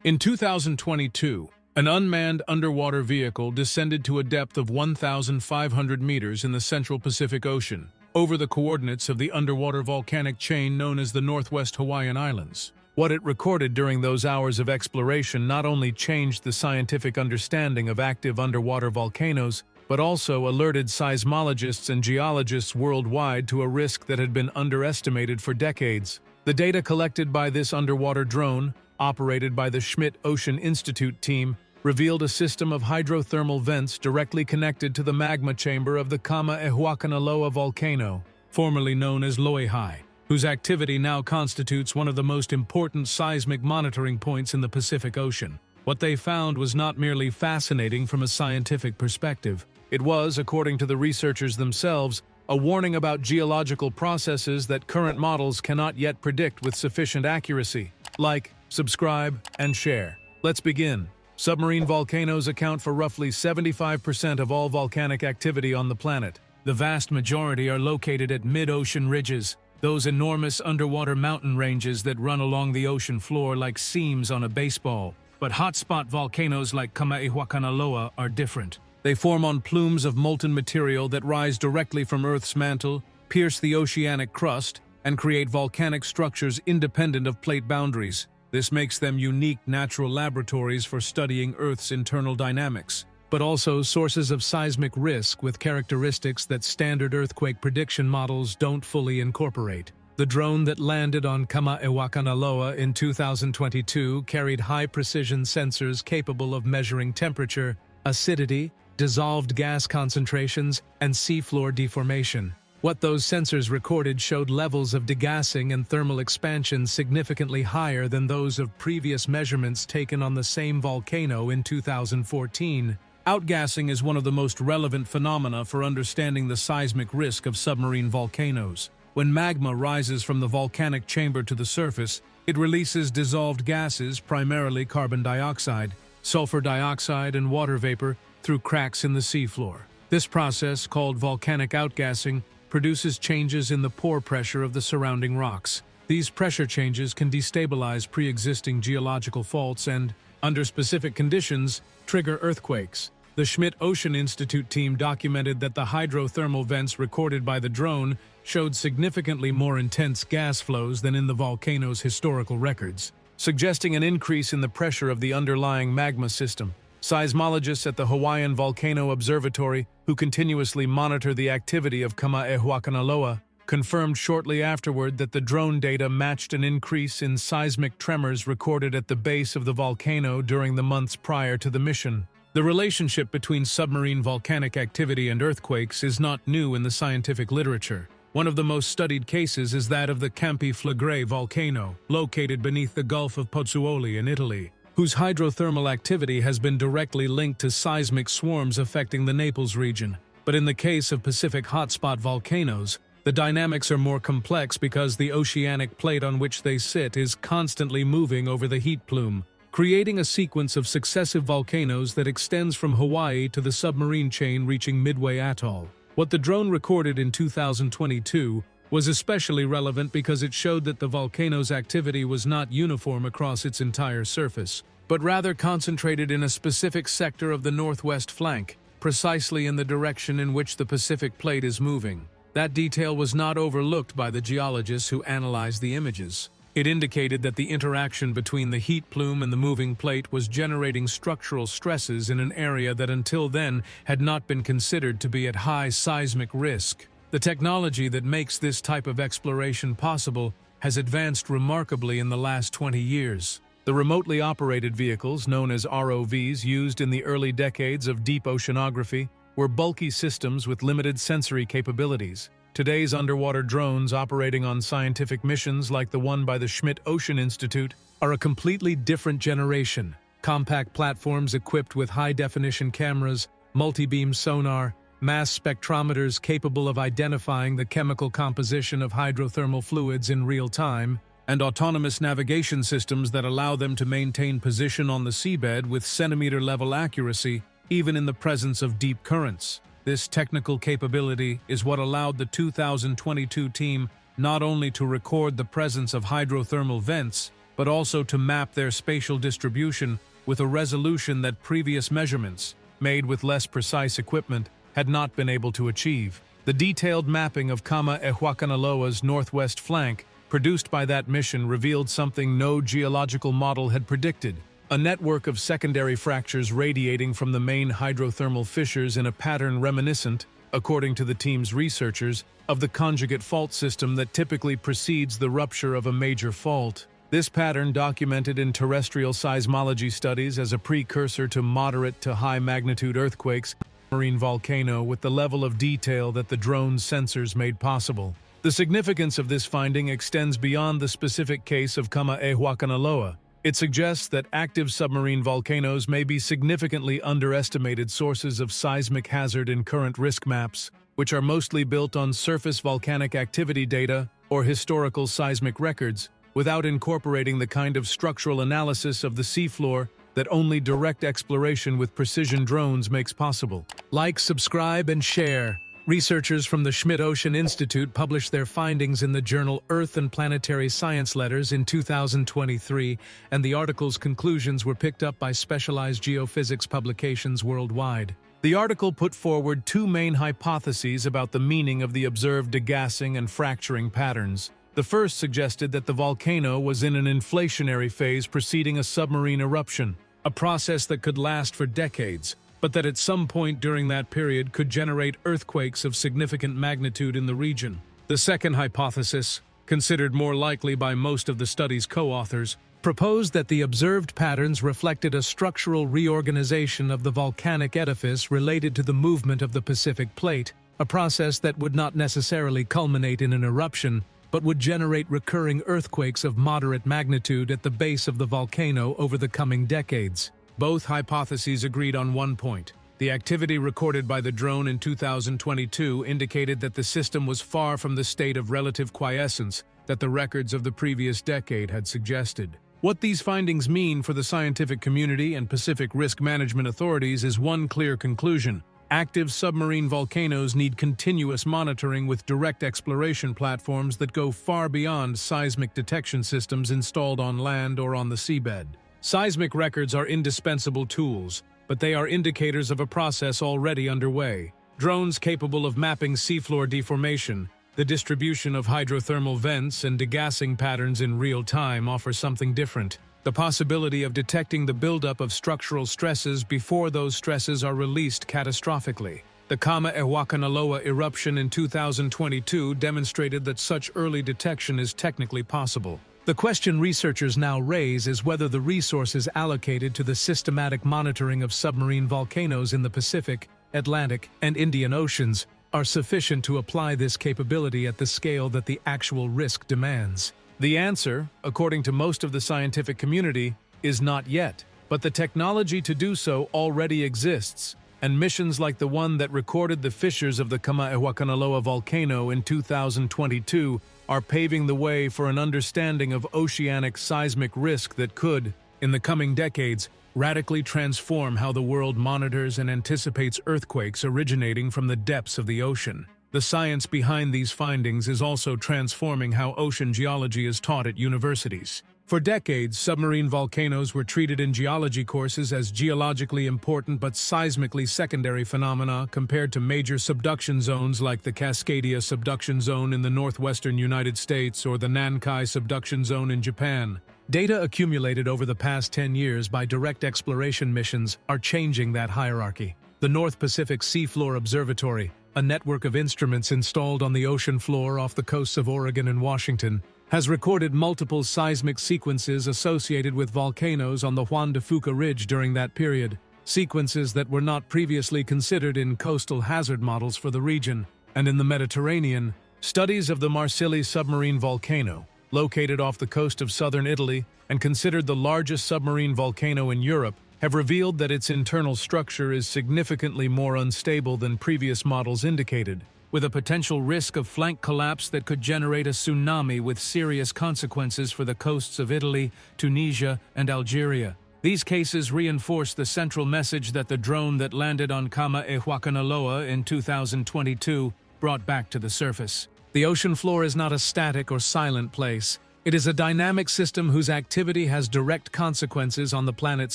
In 2022, an unmanned underwater vehicle descended to a depth of 1,500 meters in the central Pacific Ocean, over the coordinates of the underwater volcanic chain known as the Northwest Hawaiian Islands. What it recorded during those hours of exploration not only changed the scientific understanding of active underwater volcanoes, but also alerted seismologists and geologists worldwide to a risk that had been underestimated for decades. The data collected by this underwater drone, operated by the Schmidt Ocean Institute team, revealed a system of hydrothermal vents directly connected to the magma chamber of the Kamaehuakanaloa volcano, formerly known as Loihai, whose activity now constitutes one of the most important seismic monitoring points in the Pacific Ocean. What they found was not merely fascinating from a scientific perspective. It was, according to the researchers themselves, a warning about geological processes that current models cannot yet predict with sufficient accuracy. Like, subscribe, and share. Let's begin. Submarine volcanoes account for roughly 75% of all volcanic activity on the planet. The vast majority are located at mid-ocean ridges, those enormous underwater mountain ranges that run along the ocean floor like seams on a baseball. But hotspot volcanoes like Kamaehuakanaloa are different. They form on plumes of molten material that rise directly from Earth's mantle, pierce the oceanic crust, and create volcanic structures independent of plate boundaries. This makes them unique natural laboratories for studying Earth's internal dynamics, but also sources of seismic risk with characteristics that standard earthquake prediction models don't fully incorporate. The drone that landed on Kamaehuakanaloa in 2022 carried high-precision sensors capable of measuring temperature, acidity, dissolved gas concentrations, and seafloor deformation. What those sensors recorded showed levels of degassing and thermal expansion significantly higher than those of previous measurements taken on the same volcano in 2014. Outgassing is one of the most relevant phenomena for understanding the seismic risk of submarine volcanoes. When magma rises from the volcanic chamber to the surface, it releases dissolved gases, primarily carbon dioxide, sulfur dioxide, and water vapor, through cracks in the seafloor. This process, called volcanic outgassing, produces changes in the pore pressure of the surrounding rocks. These pressure changes can destabilize pre-existing geological faults and, under specific conditions, trigger earthquakes. The Schmidt Ocean Institute team documented that the hydrothermal vents recorded by the drone showed significantly more intense gas flows than in the volcano's historical records, suggesting an increase in the pressure of the underlying magma system. Seismologists at the Hawaiian Volcano Observatory, who continuously monitor the activity of Kamaehuakanaloa, confirmed shortly afterward that the drone data matched an increase in seismic tremors recorded at the base of the volcano during the months prior to the mission. The relationship between submarine volcanic activity and earthquakes is not new in the scientific literature. One of the most studied cases is that of the Campi Flegrei volcano, located beneath the Gulf of Pozzuoli in Italy, whose hydrothermal activity has been directly linked to seismic swarms affecting the Naples region. But in the case of Pacific hotspot volcanoes, the dynamics are more complex because the oceanic plate on which they sit is constantly moving over the heat plume, creating a sequence of successive volcanoes that extends from Hawaii to the submarine chain reaching Midway Atoll. What the drone recorded in 2022 was especially relevant because it showed that the volcano's activity was not uniform across its entire surface, but rather concentrated in a specific sector of the northwest flank, precisely in the direction in which the Pacific plate is moving. That detail was not overlooked by the geologists who analyzed the images. It indicated that the interaction between the heat plume and the moving plate was generating structural stresses in an area that until then had not been considered to be at high seismic risk. The technology that makes this type of exploration possible has advanced remarkably in the last 20 years. The remotely operated vehicles, known as ROVs, used in the early decades of deep oceanography, were bulky systems with limited sensory capabilities. Today's underwater drones operating on scientific missions like the one by the Schmidt Ocean Institute are a completely different generation. Compact platforms equipped with high-definition cameras, multi-beam sonar, mass spectrometers capable of identifying the chemical composition of hydrothermal fluids in real time, and autonomous navigation systems that allow them to maintain position on the seabed with centimeter-level accuracy, even in the presence of deep currents. This technical capability is what allowed the 2022 team not only to record the presence of hydrothermal vents, but also to map their spatial distribution with a resolution that previous measurements, made with less precise equipment, had not been able to achieve. The detailed mapping of Ehuacanaloa's northwest flank, produced by that mission, revealed something no geological model had predicted: a network of secondary fractures radiating from the main hydrothermal fissures in a pattern reminiscent, according to the team's researchers, of the conjugate fault system that typically precedes the rupture of a major fault. This pattern, documented in terrestrial seismology studies as a precursor to moderate to high-magnitude earthquakes, marine volcano with the level of detail that the drone's sensors made possible. The significance of this finding extends beyond the specific case of Ehuacanaloa. It suggests that active submarine volcanoes may be significantly underestimated sources of seismic hazard in current risk maps, which are mostly built on surface volcanic activity data or historical seismic records, without incorporating the kind of structural analysis of the seafloor that only direct exploration with precision drones makes possible. Like, subscribe, and share. Researchers from the Schmidt Ocean Institute published their findings in the journal Earth and Planetary Science Letters in 2023, and the article's conclusions were picked up by specialized geophysics publications worldwide. The article put forward two main hypotheses about the meaning of the observed degassing and fracturing patterns. The first suggested that the volcano was in an inflationary phase preceding a submarine eruption, a process that could last for decades, but that at some point during that period could generate earthquakes of significant magnitude in the region. The second hypothesis, considered more likely by most of the study's co-authors, proposed that the observed patterns reflected a structural reorganization of the volcanic edifice related to the movement of the Pacific Plate, a process that would not necessarily culminate in an eruption, but would generate recurring earthquakes of moderate magnitude at the base of the volcano over the coming decades. Both hypotheses agreed on one point. The activity recorded by the drone in 2022 indicated that the system was far from the state of relative quiescence that the records of the previous decade had suggested. What these findings mean for the scientific community and Pacific risk management authorities is one clear conclusion: active submarine volcanoes need continuous monitoring with direct exploration platforms that go far beyond seismic detection systems installed on land or on the seabed. Seismic records are indispensable tools, but they are indicators of a process already underway. Drones capable of mapping seafloor deformation, the distribution of hydrothermal vents, and degassing patterns in real time offer something different: the possibility of detecting the buildup of structural stresses before those stresses are released catastrophically. The Ehuacanaloa eruption in 2022 demonstrated that such early detection is technically possible. The question researchers now raise is whether the resources allocated to the systematic monitoring of submarine volcanoes in the Pacific, Atlantic, and Indian Oceans are sufficient to apply this capability at the scale that the actual risk demands. The answer, according to most of the scientific community, is not yet, but the technology to do so already exists, and missions like the one that recorded the fissures of the Ehuacanaloa volcano in 2022 are paving the way for an understanding of oceanic seismic risk that could, in the coming decades, radically transform how the world monitors and anticipates earthquakes originating from the depths of the ocean. The science behind these findings is also transforming how ocean geology is taught at universities. For decades, submarine volcanoes were treated in geology courses as geologically important but seismically secondary phenomena compared to major subduction zones like the Cascadia subduction zone in the northwestern United States or the Nankai subduction zone in Japan. Data accumulated over the past 10 years by direct exploration missions are changing that hierarchy. The North Pacific Seafloor Observatory, a network of instruments installed on the ocean floor off the coasts of Oregon and Washington, has recorded multiple seismic sequences associated with volcanoes on the Juan de Fuca Ridge during that period, sequences that were not previously considered in coastal hazard models for the region. And in the Mediterranean, studies of the Marsilli submarine volcano, located off the coast of southern Italy and considered the largest submarine volcano in Europe, have revealed that its internal structure is significantly more unstable than previous models indicated, with a potential risk of flank collapse that could generate a tsunami with serious consequences for the coasts of Italy, Tunisia, and Algeria. These cases reinforce the central message that the drone that landed on Ehuacanaloa in 2022 brought back to the surface. The ocean floor is not a static or silent place. It is a dynamic system whose activity has direct consequences on the planet's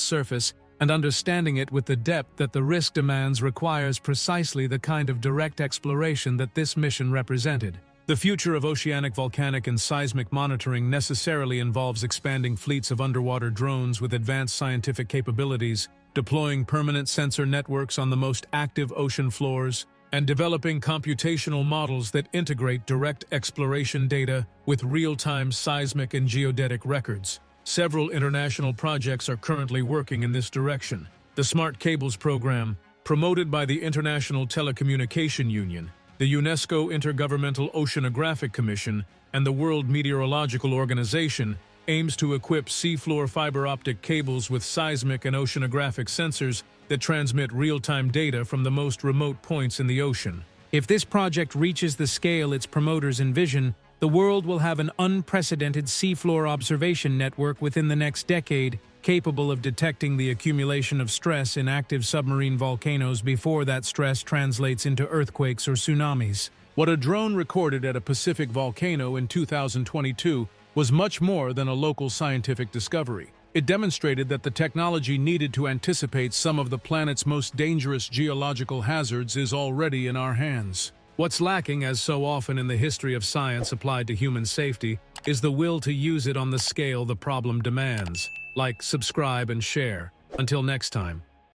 surface, and understanding it with the depth that the risk demands requires precisely the kind of direct exploration that this mission represented. The future of oceanic volcanic and seismic monitoring necessarily involves expanding fleets of underwater drones with advanced scientific capabilities, deploying permanent sensor networks on the most active ocean floors, and developing computational models that integrate direct exploration data with real-time seismic and geodetic records. Several international projects are currently working in this direction. The Smart Cables Program, promoted by the International Telecommunication Union, the UNESCO Intergovernmental Oceanographic Commission, and the World Meteorological Organization, aims to equip seafloor fiber optic cables with seismic and oceanographic sensors that transmit real-time data from the most remote points in the ocean. If this project reaches the scale its promoters envision, the world will have an unprecedented seafloor observation network within the next decade, capable of detecting the accumulation of stress in active submarine volcanoes before that stress translates into earthquakes or tsunamis. What a drone recorded at a Pacific volcano in 2022 was much more than a local scientific discovery. It demonstrated that the technology needed to anticipate some of the planet's most dangerous geological hazards is already in our hands. What's lacking, as so often in the history of science applied to human safety, is the will to use it on the scale the problem demands. Like, subscribe, and share. Until next time.